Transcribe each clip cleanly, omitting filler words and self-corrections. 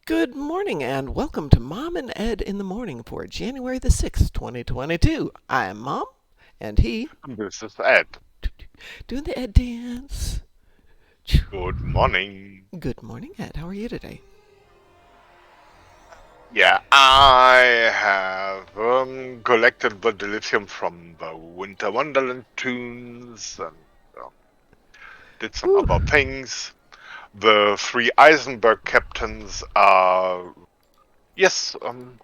Good morning and welcome to Mom and Ed in the Morning for January the 6th, 2022. I'm Mom and he This is Ed. doing the Ed dance. Good morning. Good morning, Ed. How are you today? Yeah, I have collected the dilithium from the Winter Wonderland tunes and did some Ooh, other things. The three Eisenberg captains are, yes, and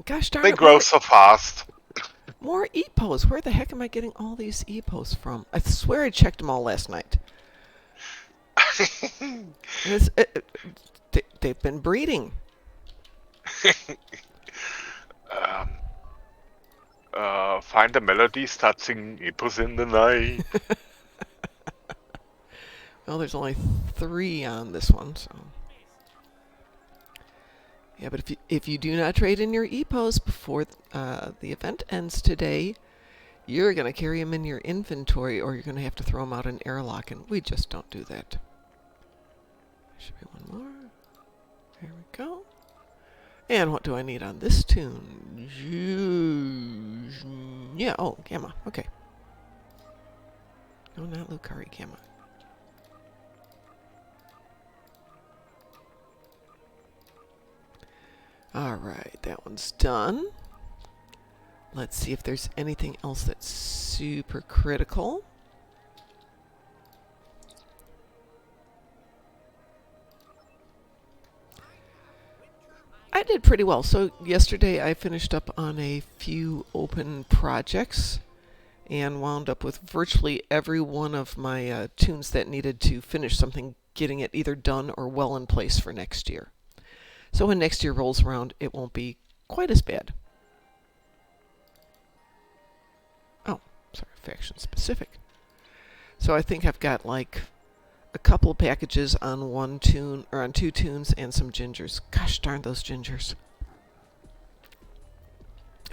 gosh darn they it, grow so fast. more EPOs. Where the heck am I getting all these EPOs from? I swear I checked them all last night. It's, they've been breeding. Find a melody, start singing Epos in the night. Well, there's only 3 on this one, so. Yeah, but if you do not trade in your EPOs before the event ends today, you're going to carry them in your inventory or you're going to have to throw them out in airlock, and we just don't do that. Should be one more. There we go. And what do I need on this tune? Yeah, oh, Gamma. Okay. No, not Lucari, Gamma. Alright, that one's done. Let's see if there's anything else that's super critical. I did pretty well. So yesterday I finished up on a few open projects and wound up with virtually every one of my tunes that needed to finish something, getting it either done or well in place for next year. So when next year rolls around, it won't be quite as bad. Oh, sorry, faction specific. So I think I've got like a couple of packages on one tune, or on 2 tunes, and some gingers. Gosh darn those gingers.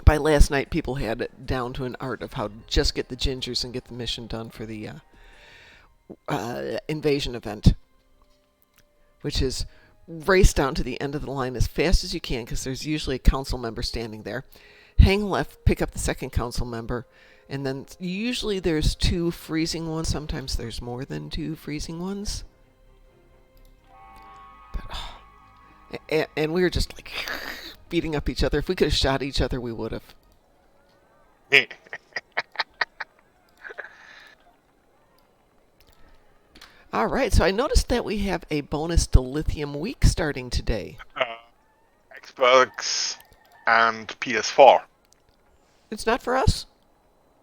By last night, people had it down to an art of how to just get the gingers and get the mission done for the invasion event, which is race down to the end of the line as fast as you can, because there's usually a council member standing there. Hang left, pick up the second council member, and then usually there's 2 freezing ones. Sometimes there's more than 2 freezing ones. But, and we were just like beating up each other. If we could have shot each other, we would have. All right, so I noticed that we have a bonus dilithium week starting today. Xbox and PS4. It's not for us?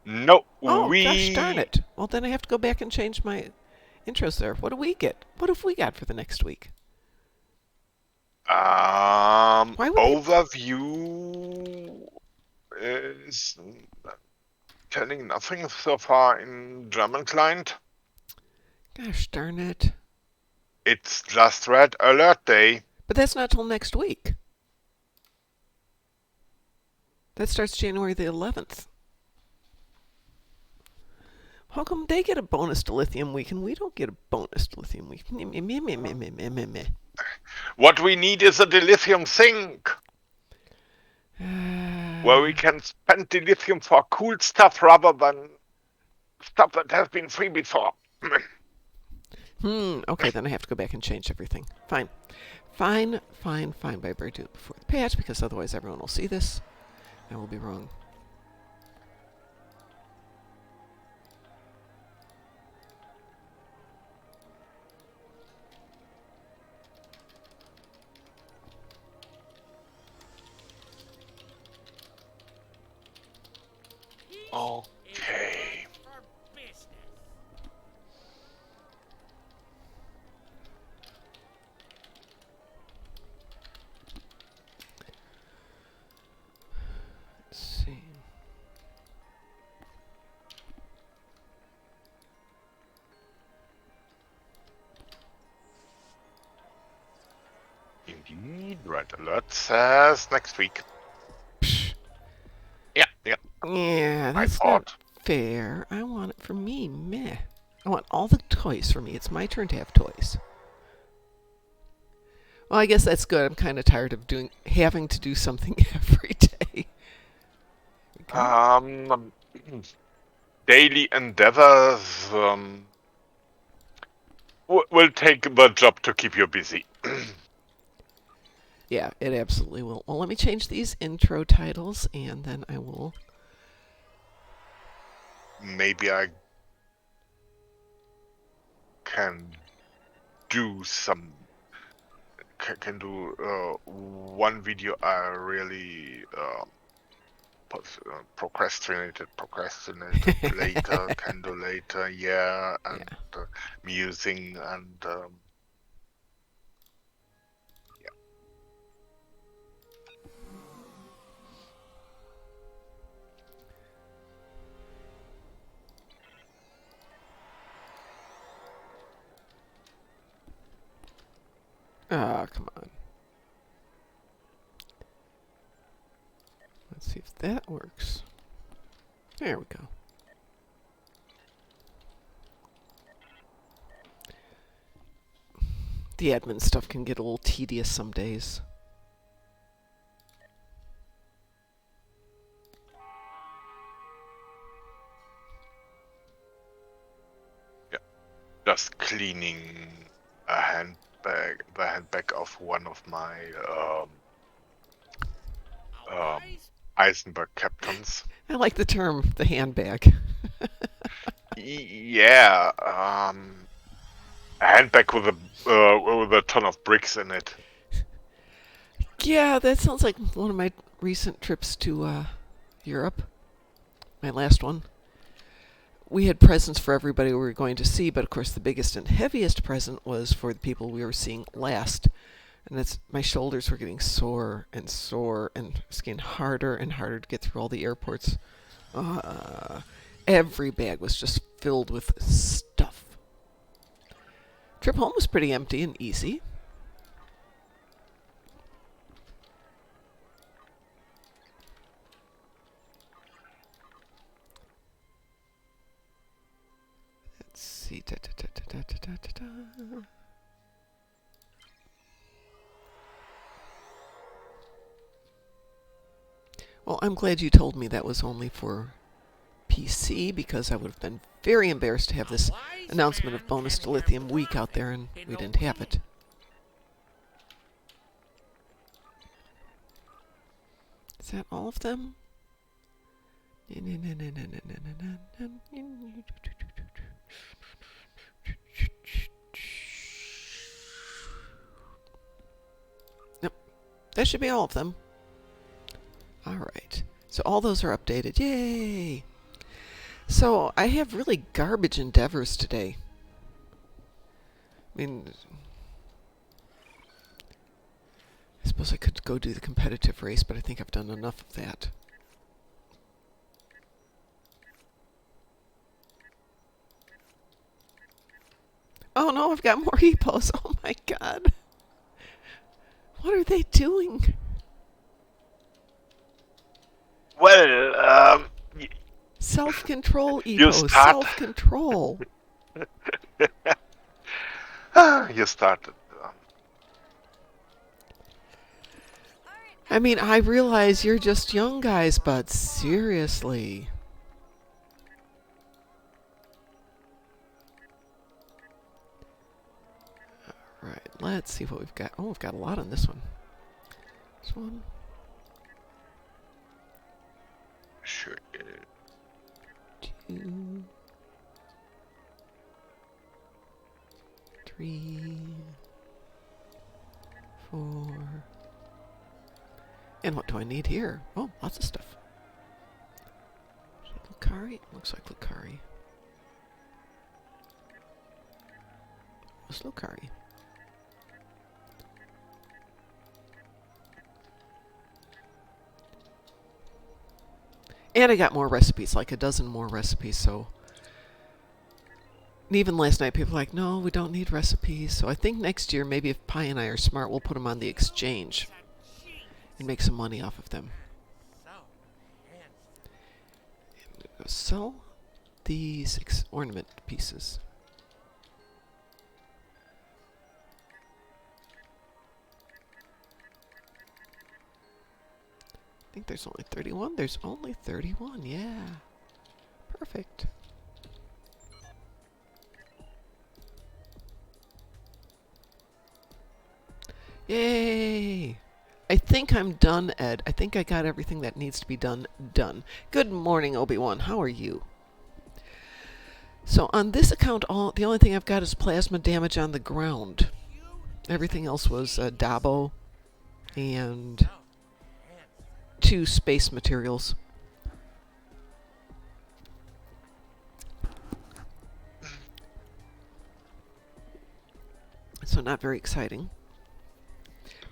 No, Oh, gosh darn it. Well, then I have to go back and change my intros there. What do we get? What have we got for the next week? Overview is telling nothing so far in German client. Gosh darn it. It's just Red Alert Day. But that's not till next week. That starts January the 11th. How come they get a bonus dilithium week and we don't get a bonus dilithium week? What we need is a dilithium sink. Where we can spend dilithium for cool stuff rather than stuff that has been free before. Okay, then I have to go back and change everything. Fine. But I better do it before the patch, because otherwise everyone will see this. I will be wrong. Okay. Let's see. Indeed, Red Alert says next week. Psh. Yeah. Yeah, that's not fair. I want it for me. Meh. I want all the toys for me. It's my turn to have toys. Well, I guess that's good. I'm kind of tired of having to do something every day. Daily endeavors will take the job to keep you busy. Yeah, it absolutely will. Well, let me change these intro titles, and then I will... Maybe I can do one video I really procrastinated later, can do later, yeah, and Yeah. musing and Ah, come on. Let's see if that works. There we go. The admin stuff can get a little tedious some days. just cleaning the handbag of one of my Eisenberg captains. I like the term, the handbag. Yeah, a handbag with a ton of bricks in it. Yeah, that sounds like one of my recent trips to Europe. My last one. We had presents for everybody we were going to see, but of course the biggest and heaviest present was for the people we were seeing last. And my shoulders were getting sore, and it's getting harder and harder to get through all the airports. Every bag was just filled with stuff. Trip home was pretty empty and easy. Let's see. Well, I'm glad you told me that was only for PC, because I would have been very embarrassed to have this announcement of bonus to lithium week out there and we didn't have it. Is that all of them? Nope. That should be all of them. Alright. So all those are updated. Yay! So I have really garbage endeavors today. I mean, I suppose I could go do the competitive race, but I think I've done enough of that. Oh no, I've got more repos. Oh my god. What are they doing? Well, Self-control, You Epos. start. Self-control. You started. I mean, I realize you're just young guys, but seriously. Alright, let's see what we've got. Oh, we've got a lot on this one. This one. Sure. 2, 3, 4. And what do I need here? Oh, lots of stuff. Is it Lucari? Looks like Lucari. What's Lucari? And I got more recipes, like a dozen more recipes, so... And even last night, people were like, no, we don't need recipes. So I think next year, maybe if Pi and I are smart, we'll put them on the exchange and make some money off of them. And we'll sell these ornament pieces. think there's only 31. There's only 31, yeah. Perfect. Yay! I think I'm done, Ed. I think I got everything that needs to be done. Good morning, Obi-Wan. How are you? So on this account, the only thing I've got is plasma damage on the ground. Everything else was Dabo and 2 space materials. So not very exciting.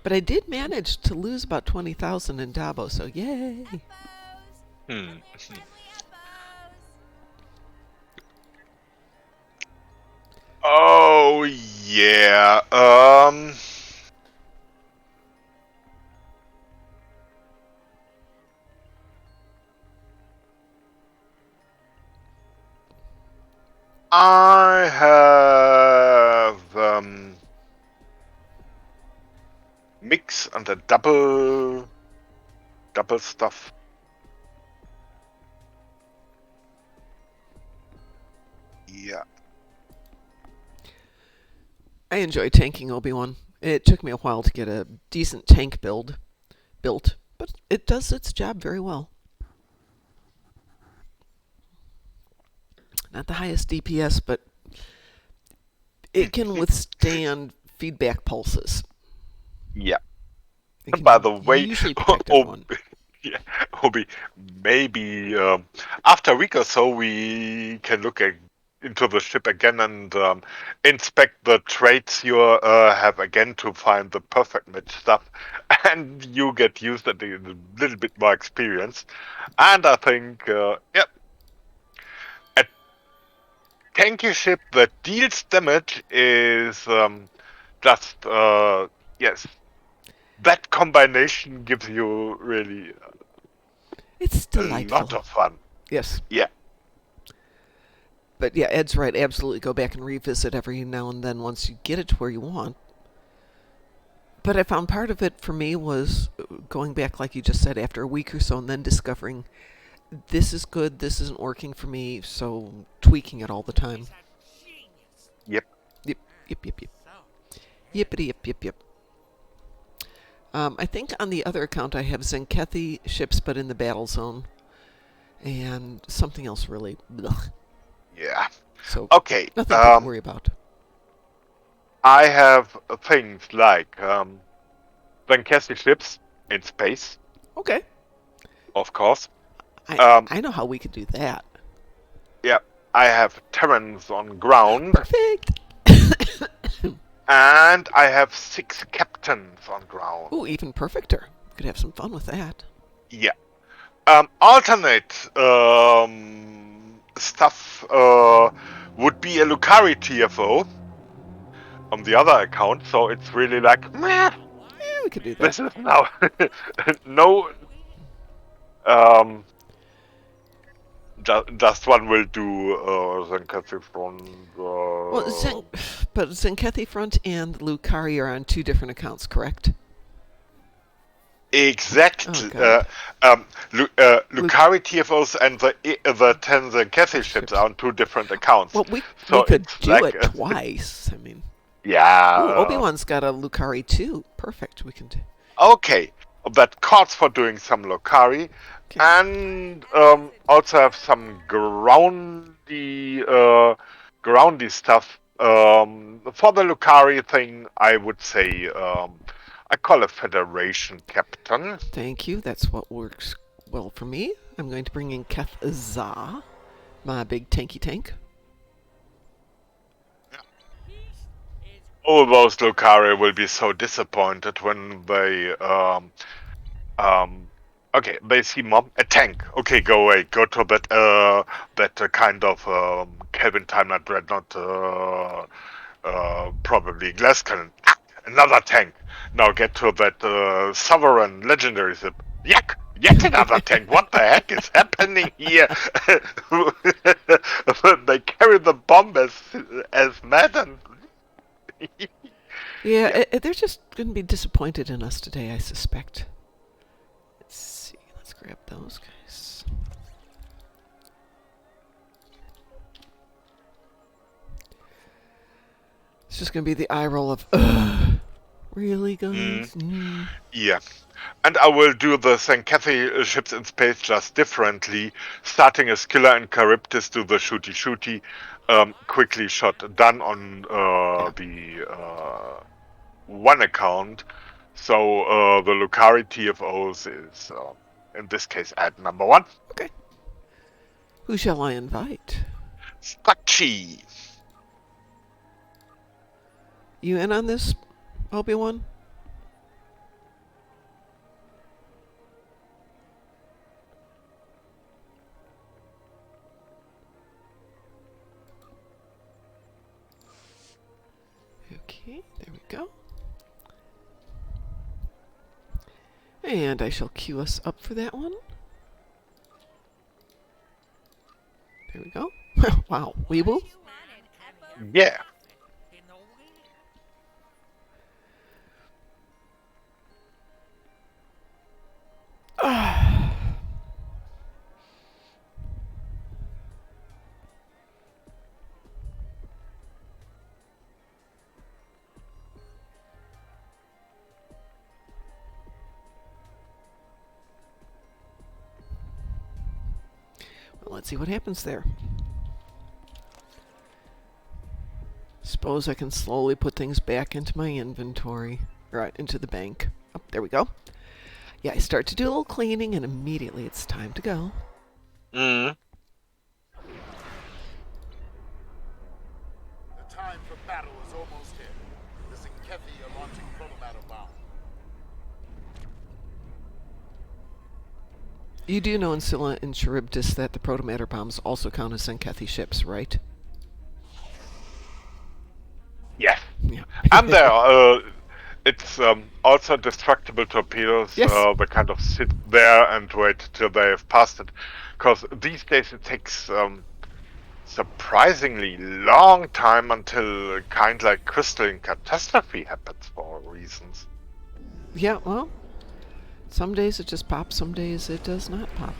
But I did manage to lose about 20,000 in Dabo, so yay! Oh yeah. I have mix and a double stuff. Yeah. I enjoy tanking Obi-Wan. It took me a while to get a decent tank built, but it does its job very well. Not the highest DPS, but it can withstand feedback pulses. Yeah. It can By the way, usually protect everyone. Yeah, Obi, maybe after a week or so we can look into the ship again and inspect the traits you have again to find the perfect match stuff, and you get used at a little bit more experience. And I think, yep, a tanky ship that deals damage is just yes. That combination gives you really It's delightful. a lot of fun. Yes. Yeah. But yeah, Ed's right. Absolutely go back and revisit every now and then once you get it to where you want. But I found part of it for me was going back, like you just said, after a week or so and then discovering this is good, this isn't working for me, so tweaking it all the time. Yep. Yep. Yippity yip. I think on the other account I have Zenkethi ships, but in the battle zone. And something else really. Blech. Yeah. So Okay. nothing to worry about. I have things like Cassie ships in space. Okay. Of course. I know how we could do that. Yeah. I have Terrans on ground. Perfect. And I have 6 captains on ground. Ooh, even perfecter. Could have some fun with that. Yeah. Alternate stuff would be a Lucari TFO on the other account, so it's really like, meh, Yeah, we could do that. this is now no. Just one will do Zenkethi front. But Zenkethi front and Lucari are on 2 different accounts, correct? Exactly. Oh, Lucari TFOs and the 10 Zenkethi ships are on 2 different accounts. Well, we so could do like it twice. I mean, yeah. Ooh, Obi-Wan's got a Lucari too. Perfect. We can do. Okay, that calls for doing some Lucari, Okay. and also have some groundy stuff. For the Lucari thing, I would say I call a Federation Captain. Thank you. That's what works well for me. I'm going to bring in Keth Za, my big tanky tank. All those Lucari will be so disappointed when they okay, they see Mom, a tank. Okay, go away. Go to that kind of Kelvin Timer Dreadnought, probably glass cannon. Another tank. Now get to that Sovereign Legendary ship. Yuck! Yet another tank. What the heck is happening here? They carry the bomb as mad and. Yeah, they're just going to be disappointed in us today, I suspect. Let's see. grab those guys. It's just going to be the eye roll of, really, guys? Yeah. And I will do the St. Cathy ships in space just differently. Starting as killer and Charybdis, do the shooty, quickly shot done on the one account. So the Lucari TFOs is, in this case, ad number 1. Okay. Who shall I invite? Scotchy. You in on this, Obi-Wan? Okay, there we go. And I shall queue us up for that one. There we go. Wow, weeboo. Yeah. Well, let's see what happens there. Suppose I can slowly put things back into my inventory. Right, into the bank. Oh, there we go. Yeah, I start to do a little cleaning, and immediately it's time to go. Mm. The time for battle is almost here. The St. Cathy are launching protomatter bomb. You do know in Scylla and Charybdis that the protomatter bombs also count as St. Cathy ships, right? Yeah. Yeah. And there, it's also destructible torpedoes. Yes. They kind of sit there and wait till they have passed it. Because these days it takes surprisingly long time until a kind like crystalline catastrophe happens for reasons. Yeah, well, some days it just pops, some days it does not pop.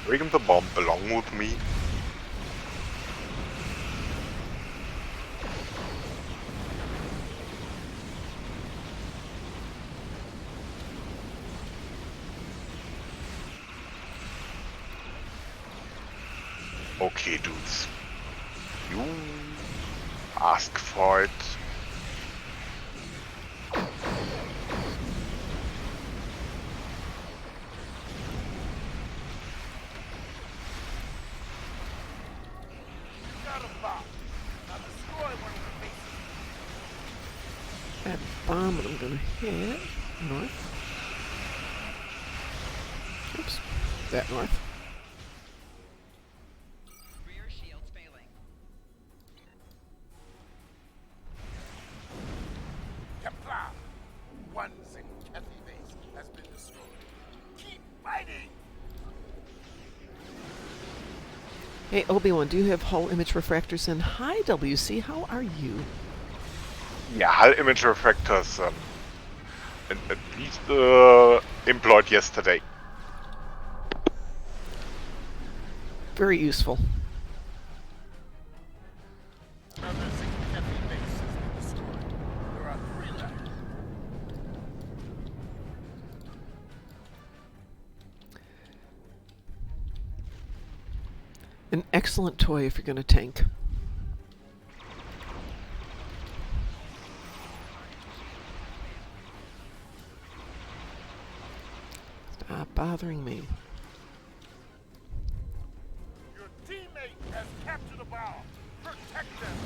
Bring the bomb along with me. Okay, dudes. You ask for it. That bomb that I'm going to hit north. Oops, that north. Rear shields failing. Kapla! One St. Cathy base has been destroyed. Keep fighting! Hey, Obi-Wan, do you have hull image refractors in? Hi, WC, how are you? Yeah, hull image refractors at least employed yesterday. Very useful. Another St. Cathy base has been destroyed. There are 3 left. An excellent toy if you're going to tank. Stop bothering me. Your teammate has captured a bomb. Protect them.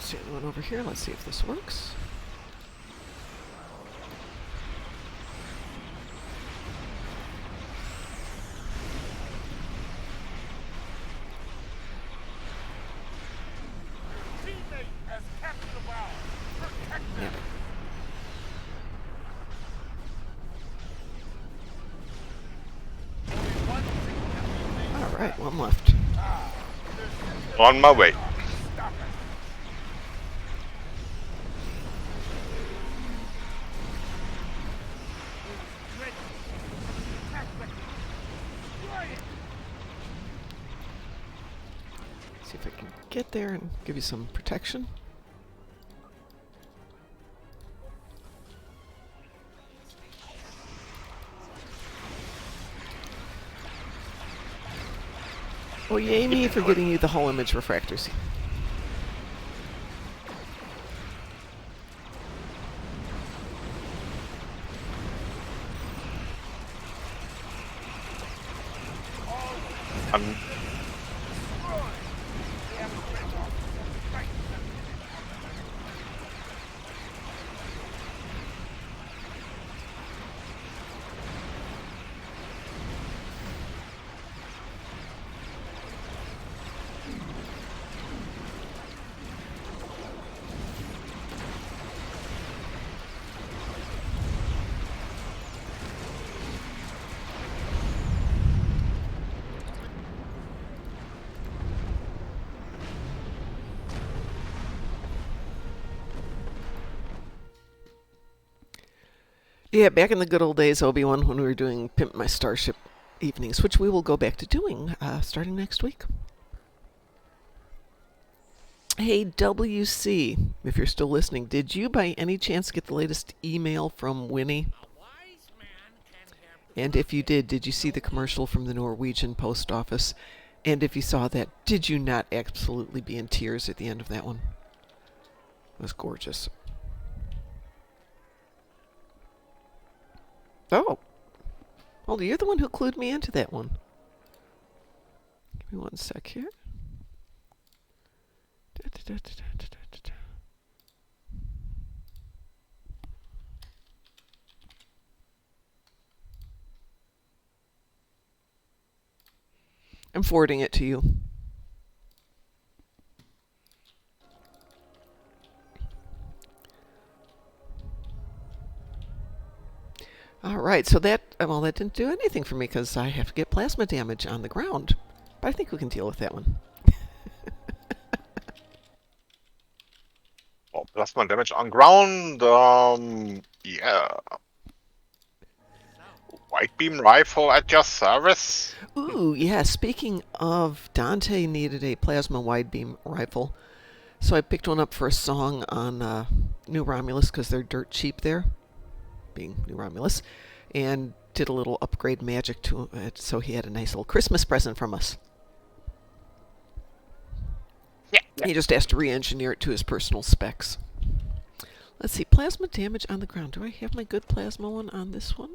There's the other one over here. Let's see if this works. Teammate has captured the ball. Protect Yeah. them. Only one significant All right, one left. On my way. stop it. Ready. Attack vector. Destroy it. See if I can get there and give you some protection. Oh, yay me for getting you the whole image refractors. I'm Yeah, back in the good old days, Obi-Wan, when we were doing Pimp My Starship evenings, which we will go back to doing starting next week. Hey, WC, if you're still listening, did you by any chance get the latest email from Winnie? And if you did you see the commercial from the Norwegian post office? And if you saw that, did you not absolutely be in tears at the end of that one? It was gorgeous. Oh. Well, you're the one who clued me into that one. Give me one sec here. I'm forwarding it to you. All right, so that didn't do anything for me because I have to get plasma damage on the ground. But I think we can deal with that one. oh, plasma damage on ground. Yeah. White beam rifle at your service. Ooh, yeah, speaking of, Dante needed a plasma wide beam rifle. So I picked one up for a song on New Romulus because they're dirt cheap there, being New Romulus, and did a little upgrade magic to it, so he had a nice little Christmas present from us. Yeah. He just asked to re-engineer it to his personal specs. Let's see, plasma damage on the ground. Do I have my good plasma one on this one?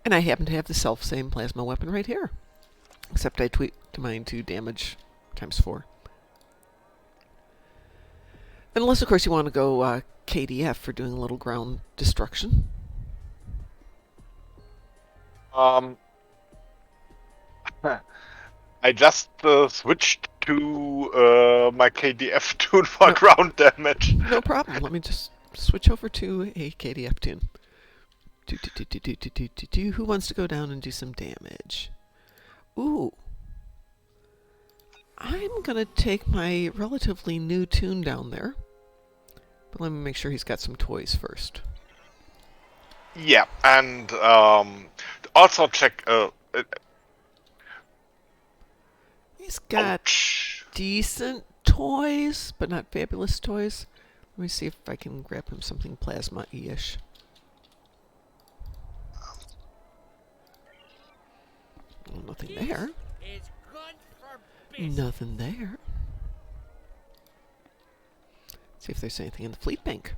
And I happen to have the self-same plasma weapon right here. Except I tweaked mine to damage times 4. Unless, of course, you want to go KDF for doing a little ground destruction. I just switched to my KDF tune for No. ground damage. No problem. Let me just switch over to a KDF tune. Who wants to go down and do some damage? Ooh. I'm going to take my relatively new tune down there. But let me make sure he's got some toys first. Yeah, and also check. He's got Ouch. decent toys, but not fabulous toys. Let me see if I can grab him something plasma-ish. Oh, nothing there. Is good for business. Nothing there. See if there's anything in the fleet bank.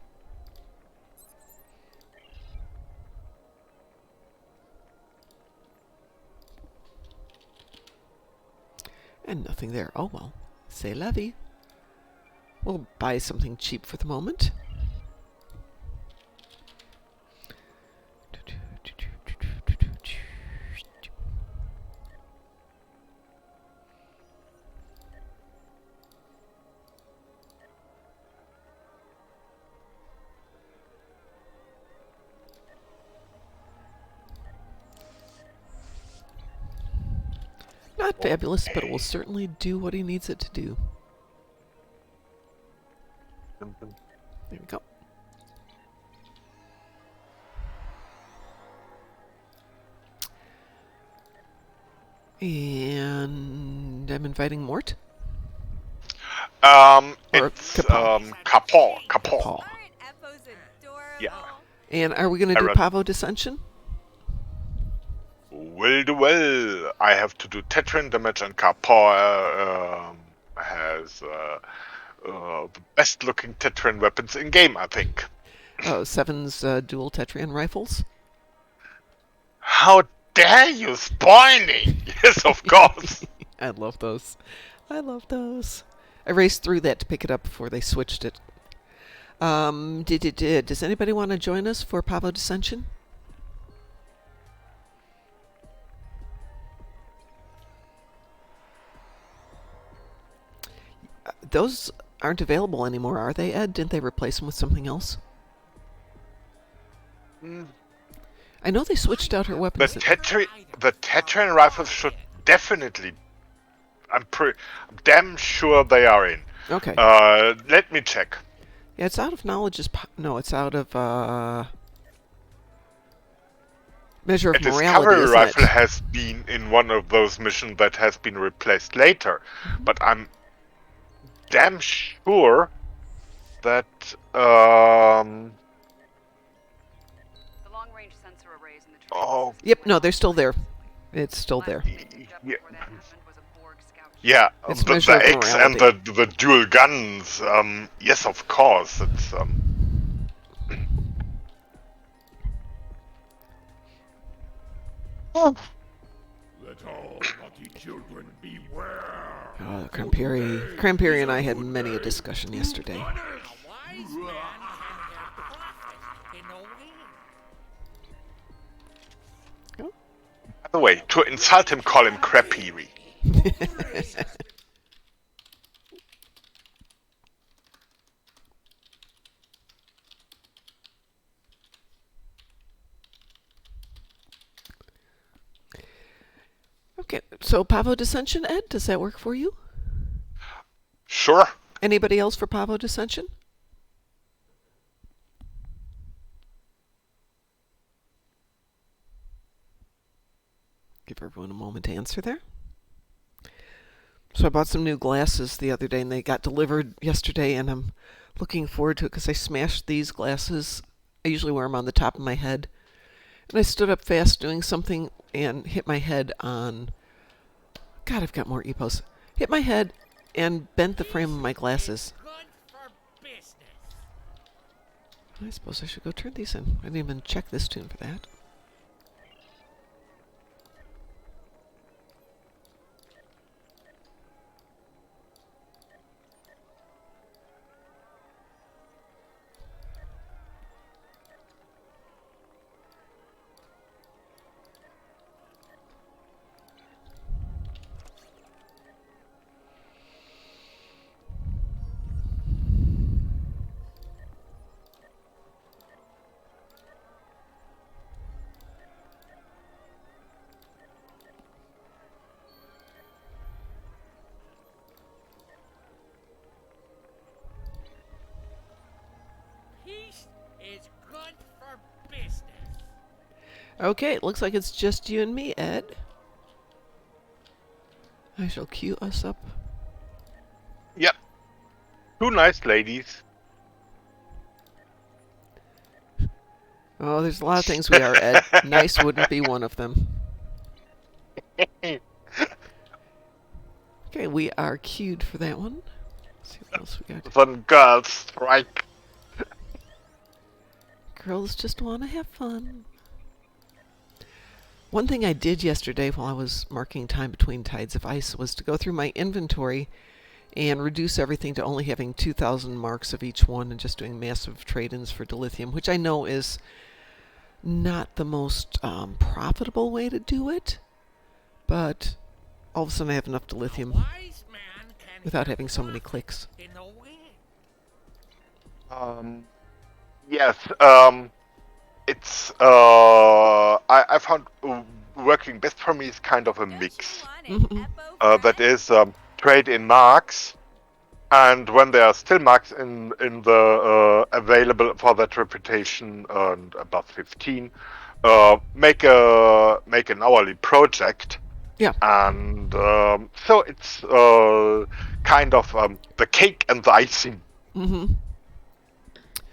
And nothing there. Oh well. C'est la vie. We'll buy something cheap for the moment. Not fabulous, but it will certainly do what he needs it to do. There we go. And I'm inviting Mort. Or It's Capal. Capal. Paul. Yeah. And are we going to do Pavo Dissension? Will do well. I have to do Tetran damage, and Capal has the best looking Tetran weapons in game, I think. Oh, Seven's dual Tetrian rifles. How dare you spoiling? Yes, of course. I love those. I love those. I raced through that to pick it up before they switched it. Does anybody want to join us for Pavo Dissension? Those aren't available anymore, are they, Ed? Didn't they replace them with something else? I know they switched out her The weapons. Tetran rifles should definitely. I'm damn sure they are in. Okay. Let me check. Yeah, it's out of knowledge. No, it's out of measure of A morality, discovery isn't rifle it? has been in one of those missions that has been replaced later, but I'm damn sure that The long-range sensor arrays in the oh Yep, no, they're still there. It's still there. yeah, It's the measure of X and morality. the dual guns. Yes, of course. It's Let all naughty children beware. Oh, Cramperi and I had many a discussion yesterday. Oh. by the way, to insult him, call him Crappy. Okay, so Pavo Dissension, Ed, does that work for you? Sure. Anybody else for Pavo Dissension? Give everyone a moment to answer there. So I bought some new glasses the other day, and they got delivered yesterday, and I'm looking forward to it because I smashed these glasses. I usually wear them on the top of my head. And I stood up fast doing something and hit my head on... God, I've got more EPOs. Hit my head and bent the frame of my glasses. I suppose I should go turn these in. I didn't even check this tune for that. Peace is good for business. Okay, it looks like it's just you and me, Ed. I shall queue us up. Yep. Two nice ladies. Oh, there's a lot of things we are, Ed. Nice wouldn't be one of them. Okay, we are queued for that one. Let's see what else we got. Then girls strike. Girls just want to have fun. One thing I did yesterday while I was marking time between tides of ice was to go through my inventory and reduce everything to only having 2,000 marks of each one and just doing massive trade-ins for dilithium, which I know is not the most profitable way to do it, but all of a sudden I have enough dilithium Wise man can without hear having so many prophet clicks. in the wind. Yes. It's I found working best for me is kind of a mix. That is trade in marks, and when there are still marks in the available for that reputation and above 15, make an hourly project. Yeah. And so it's kind of the cake and the icing. Mm-hmm.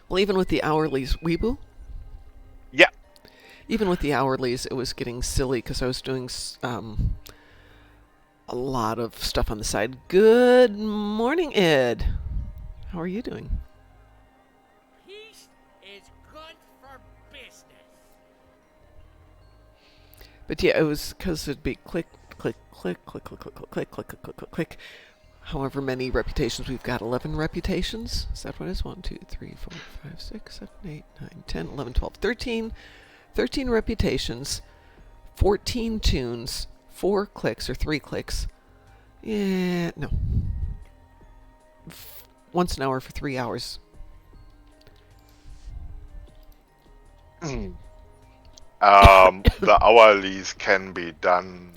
Well, even with the hourlies, Weeboo? Yeah. Even with the hourlies, it was getting silly because I was doing a lot of stuff on the side. Good morning, Ed. How are you doing? Peace is good for business. But yeah, it was because it'd be click, click, click, click, click, click, click, click, click, click, click, click, click. However many reputations we've got, 11 reputations. Is that what it is? 1, 2, 3, 4, 5, 6, 7, 8, 9, 10, 11, 12, 13. 13 reputations, 14 tunes, 4 clicks or 3 clicks. Yeah, no. Once an hour for 3 hours. The hourlies can be done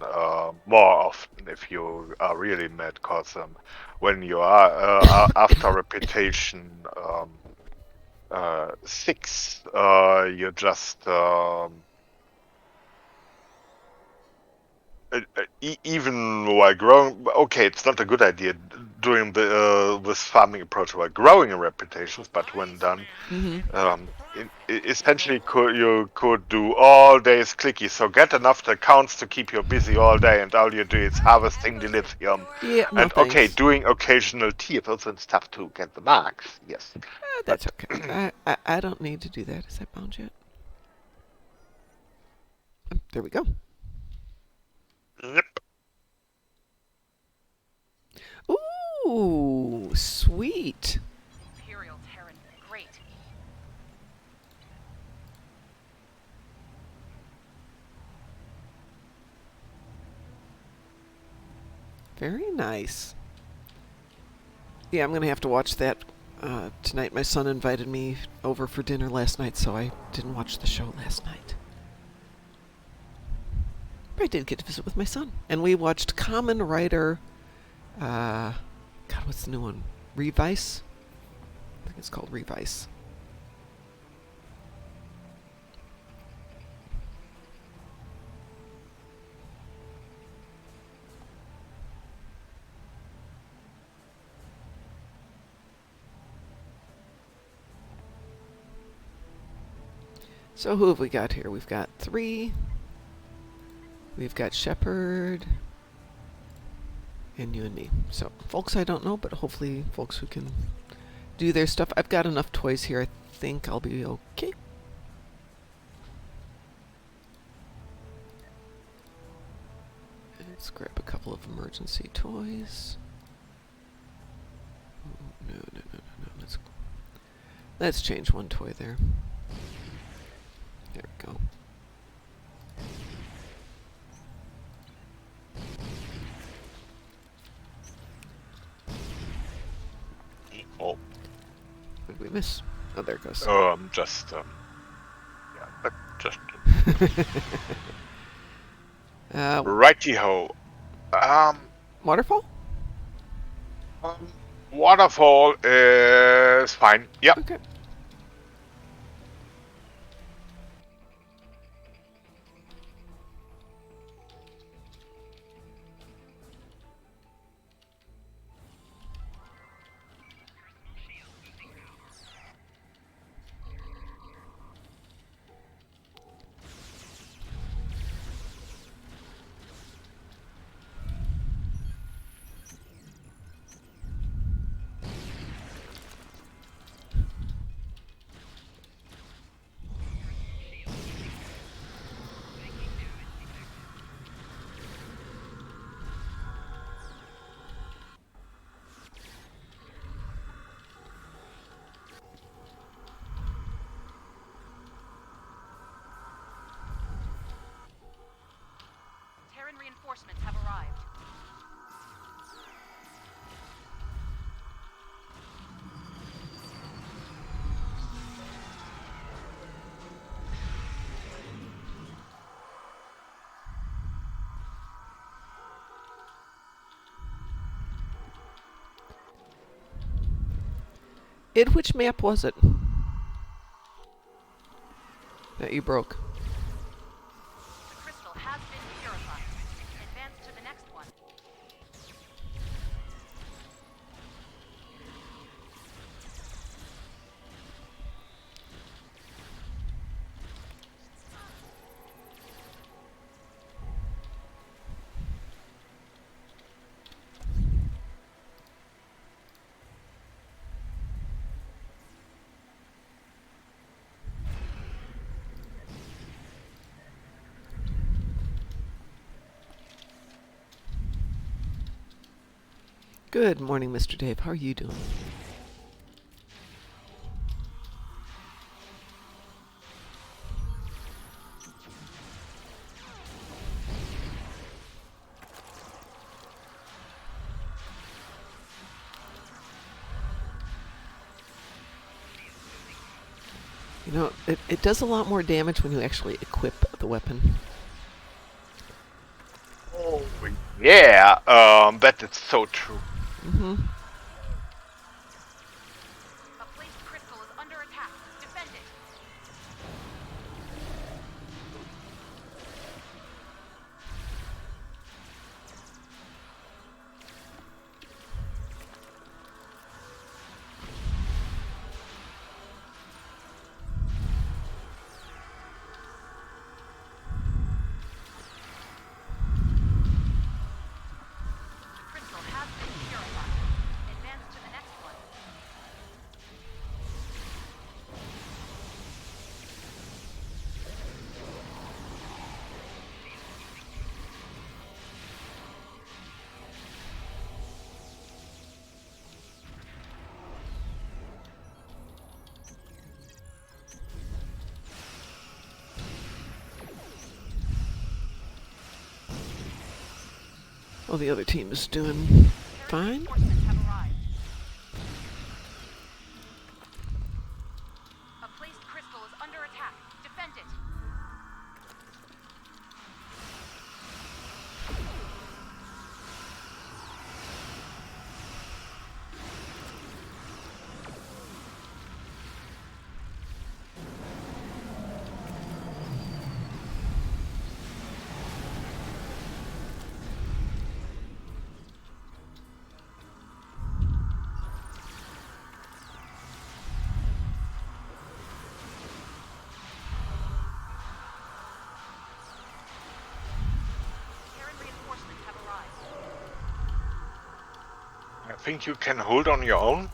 more often if you are really mad, because when you are after reputation 6, you just even while growing. Okay, it's not a good idea doing this farming approach while growing in reputations, but when done, essentially you could do all days clicky. So get enough accounts to keep you busy all day, and all you do is harvesting the lithium. Yeah, no And okay, thanks. doing occasional TFLs and stuff to get the marks. Yes. That's okay. I don't need to do that. Is that bound yet? Oh, there we go. Yep. Ooh, sweet. Imperial Terran, great. Very nice. Yeah, I'm going to have to watch that tonight. My son invited me over for dinner last night, so I didn't watch the show last night. But I did get to visit with my son. And we watched Common Writer, God, what's the new one? Revice? I think it's called Revice. So who have we got here? We've got 3. We've got Shepherd. And you and me. So, folks I don't know, but hopefully folks who can do their stuff. I've got enough toys here. I think I'll be okay. Let's grab a couple of emergency toys. Oh, no. Let's change one toy there. There we go. Oh. What did we miss? Oh, there it goes. Just Uh, righty-ho. Waterfall? Waterfall is fine. Yep. Okay. Which map was it that you broke? The crystal has been purified. Advance to the next one. Good morning, Mr. Dave. How are you doing? You know, it does a lot more damage when you actually equip the weapon. Oh, yeah, that is so true. Mm-hmm. A placed crystal is under attack. Defend it. Crystal has been purified. Advance to the next one. Well, the other team is doing fine. Reinforcements have arrived. A placed crystal is under attack. Defend it. Terran reinforcements have arrived. I think you can hold on your own.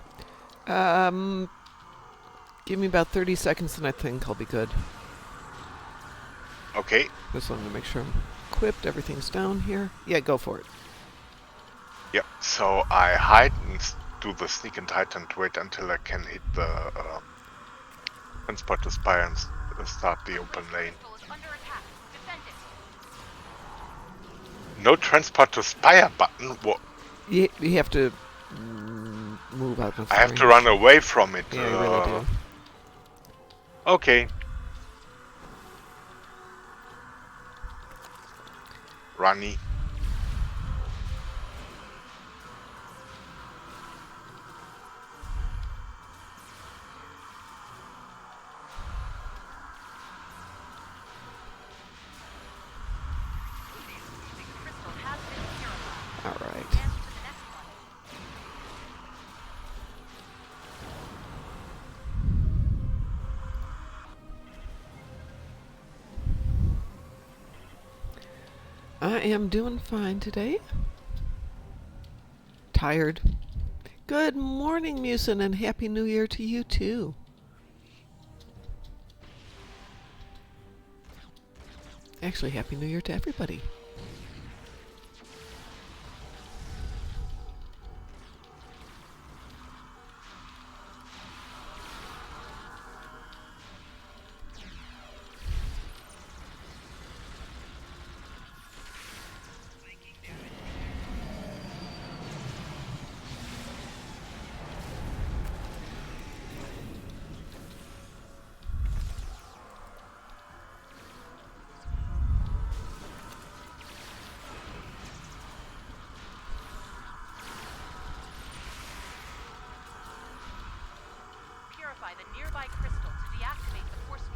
Give me about 30 seconds and I think I'll be good. Okay. Just wanted to make sure I'm equipped. Everything's down here. Yeah, go for it. Yep. So I hide and do the sneak and hide and wait until I can hit the transport to spire and start the open lane. Crystal is under attack. Defend it. No transport to spire button. What? You have to move out of I have to range. run away from it. Yeah, you really do. Okay. Runny. Crystal has been purified. All right. Advance to the next one. I am doing fine today. Tired. Good morning, Musin, and Happy New Year to you, too. Actually, Happy New Year to everybody. nearby the nearby crystal to deactivate the force fields.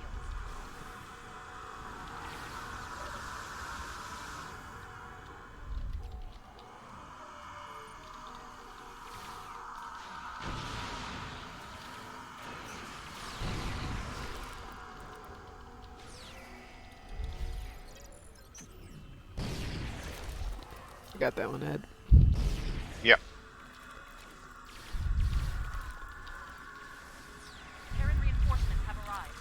I got that one, Ed. Yeah. Terran reinforcements have arrived.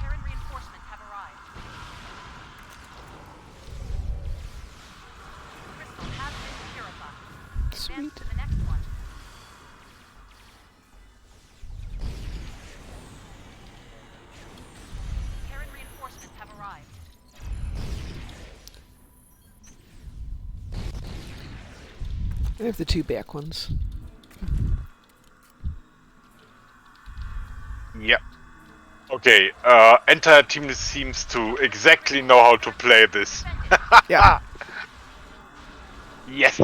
Terran reinforcements have arrived. Crystal has been purified. Advance Sweet. to the next one. Terran reinforcements have arrived. I have the 2 back ones. Yeah. Okay, entire team seems to exactly know how to play this. Yeah. Yes.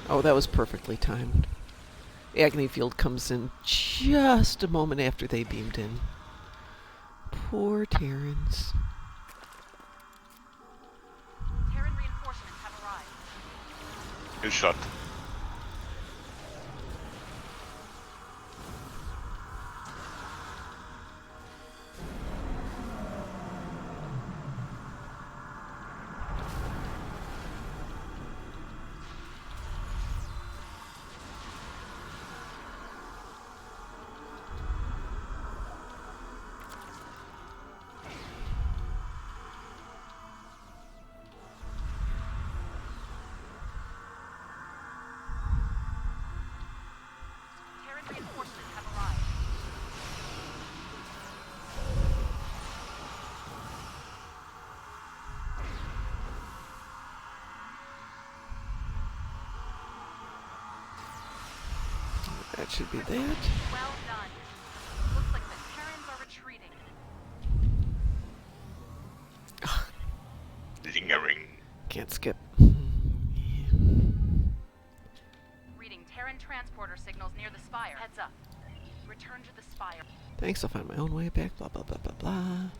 Oh, that was perfectly timed. Agony field comes in just a moment after they beamed in. Poor Terrans. Terran reinforcements have arrived. Good shot. Terran reinforcements have arrived. That should be that. Well done. Looks like the Terrans are retreating. Lingering. Can't skip. Reading Terran transporter signals near the spire. Heads up. Return to the spire. Thanks, I'll find my own way back. Blah, blah, blah, blah, blah.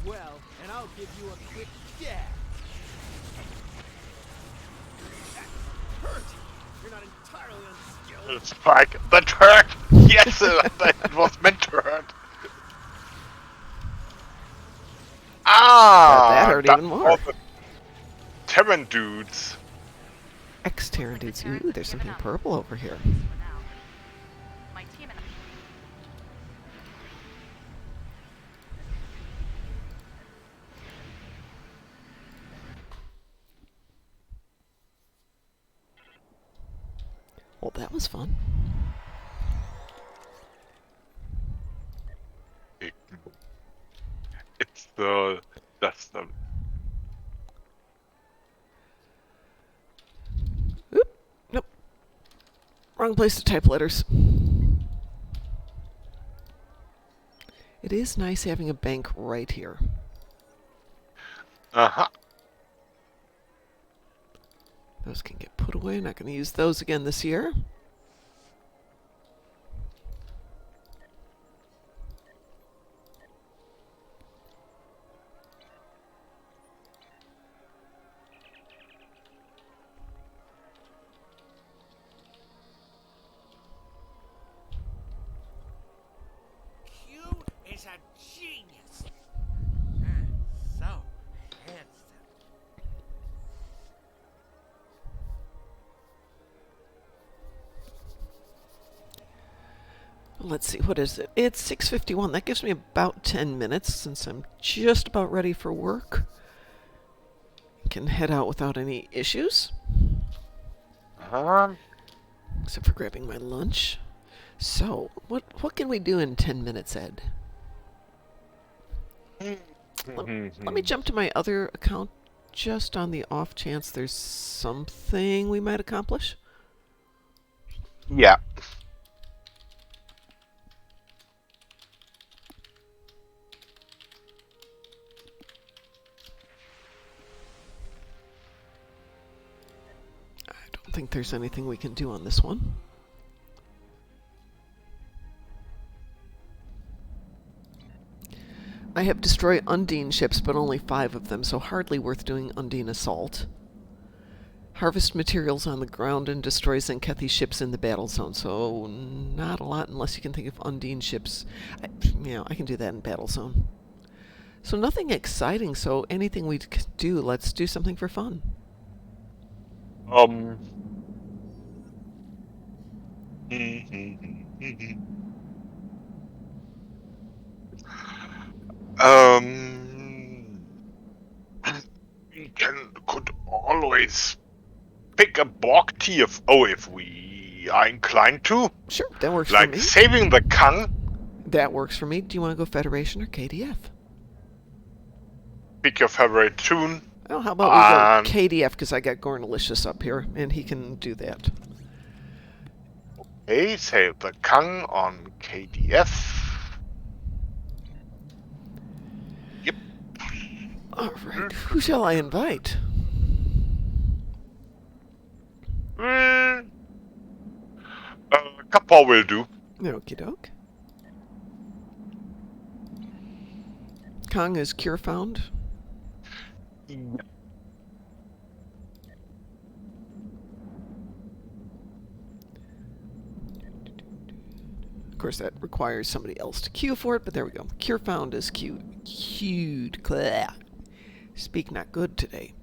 well, and I'll give you a quick jab. That hurt! You're not entirely unskilled. Spike, that hurt! Yes, that was meant to hurt. That hurt even more. All the Terran dudes. Ex-Terran dudes. Ooh, there's something purple over here. My team and Well, that was fun. It's that's the Oop. Nope. Wrong place to type letters. It is nice having a bank right here. uh-huh. Those can get put away. Not going to use those again this year. Q is a genius. And so handsome. Let's see, what is it? It's 6:51. That gives me about 10 minutes since I'm just about ready for work. Can head out without any issues, except for grabbing my lunch. So, what can we do in 10 minutes, Ed? Let me jump to my other account just on the off chance there's something we might accomplish. Yeah. I don't think there's anything we can do on this one. I have destroy Undine ships, but only 5 of them, so hardly worth doing Undine assault. Harvest materials on the ground and destroy Zenkethi ships in the battle zone, so not a lot unless you can think of Undine ships. I can do that in battle zone. So nothing exciting, so anything we can do, let's do something for fun. We could always pick a Borg TFO if we are inclined to. Sure, that works for Like me. saving the Kang. That works for me. Do you want to go Federation or KDF? Pick your favorite tune. Well, how about we go KDF, because I got Gornalicious up here, and he can do that. Okay, save the Kang on KDF. Yep. Alright, who shall I invite? Couple will do. Okie doke. Kang is cure found. Of course, that requires somebody else to queue for it, but there we go. Cure found is queued. Speak not good today.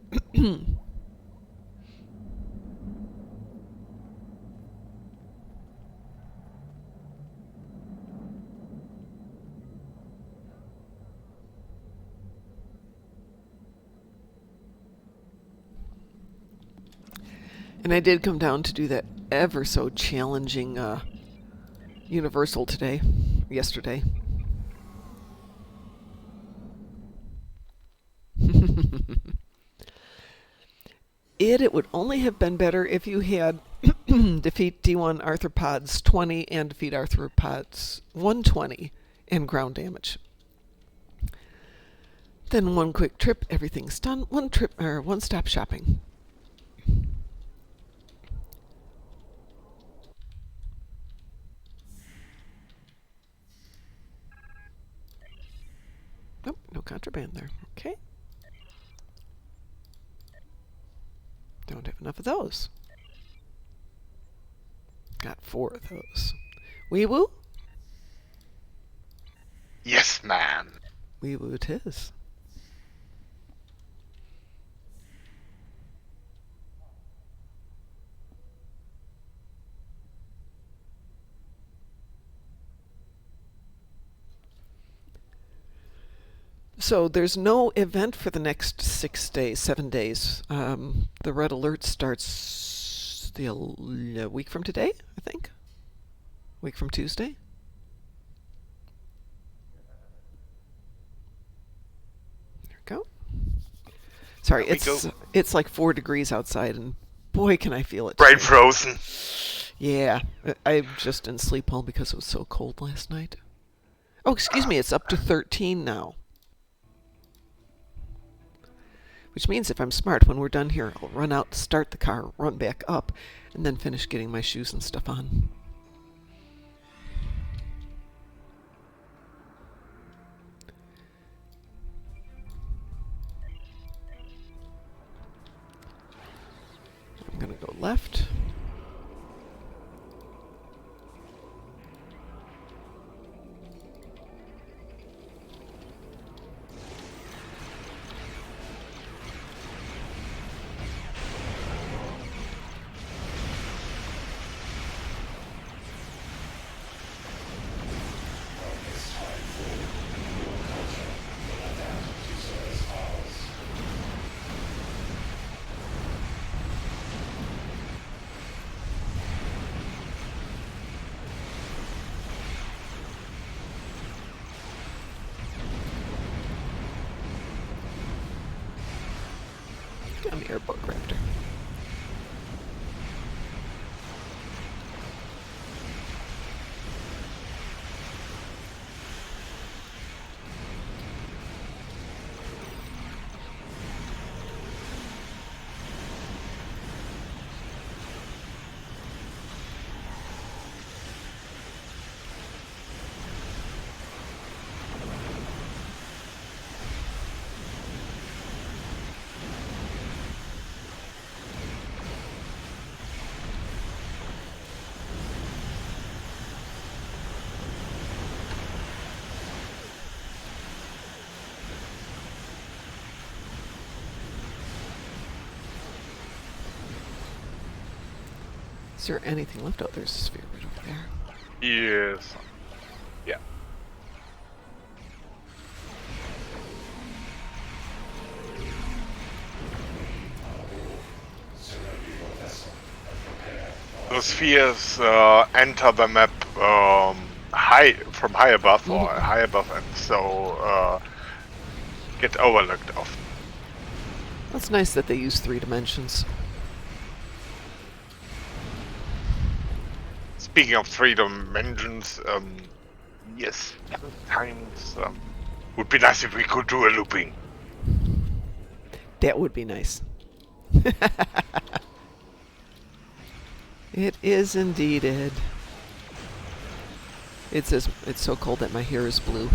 And I did come down to do that ever so challenging Universal yesterday. It would only have been better if you had defeat D1 arthropods 20 and defeat arthropods 120 and ground damage. Then one quick trip, everything's done. One stop shopping. Nope, no contact. contraband there. Okay. Don't have enough of those. Got 4 of those. Wee-woo? Yes, man. Wee-woo it is. So there's no event for the next 6 days, 7 days. The red alert starts the week from today, I think. Week from Tuesday. There we go. Sorry, it's like 4 degrees outside, and boy, can I feel it. Brain frozen. Yeah, I'm just in sleep hole because it was so cold last night. Oh, excuse me, it's up to 13 now. Which means if I'm smart, when we're done here, I'll run out, start the car, run back up, and then finish getting my shoes and stuff on. I'm going to go left. I'm the airboat raptor. Is there anything left? Oh, there's a sphere right over there. Yes. Yeah. The spheres enter the map from high above or high above, and so get overlooked often. That's nice that they use 3 dimensions. Speaking of 3 dimensions, yes, times would be nice if we could do a looping. That would be nice. It is indeed, Ed. It's so cold that my hair is blue.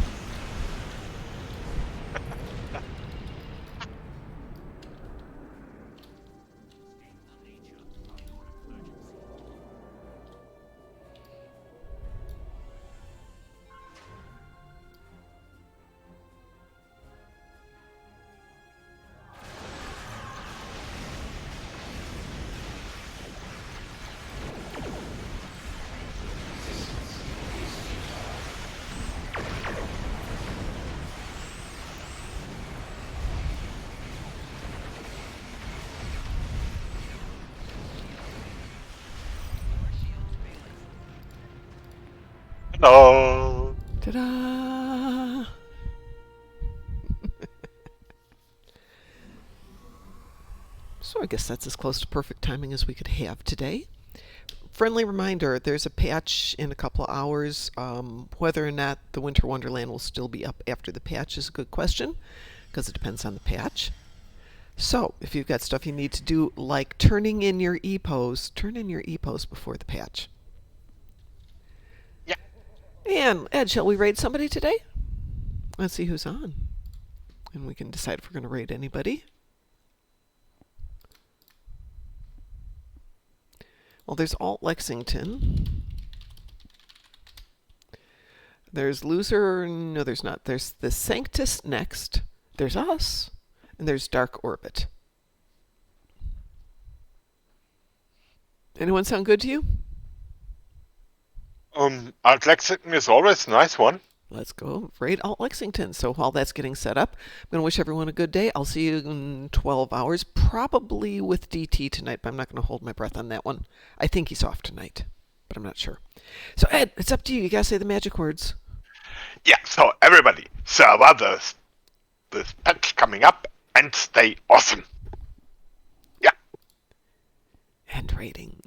Hello. Ta-da! So I guess that's as close to perfect timing as we could have today. Friendly reminder, there's a patch in a couple of hours. Whether or not the Winter Wonderland will still be up after the patch is a good question, because it depends on the patch. So, if you've got stuff you need to do, like turning in your EPOs, turn in your EPOs before the patch. Yeah. And, Ed, shall we raid somebody today? Let's see who's on. And we can decide if we're going to raid anybody. Well, there's Alt Lexington. There's Loser. No, there's not. There's the Sanctus next. There's us. And there's Dark Orbit. Anyone sound good to you? Alt Lexington is always a nice one. Let's go raid Alt Lexington. So while that's getting set up, I'm going to wish everyone a good day. I'll see you in 12 hours, probably with DT tonight, but I'm not going to hold my breath on that one. I think he's off tonight, but I'm not sure. So Ed, it's up to you. You got to say the magic words. Yeah, so everybody, survive this patch coming up and stay awesome. Yeah. And raiding.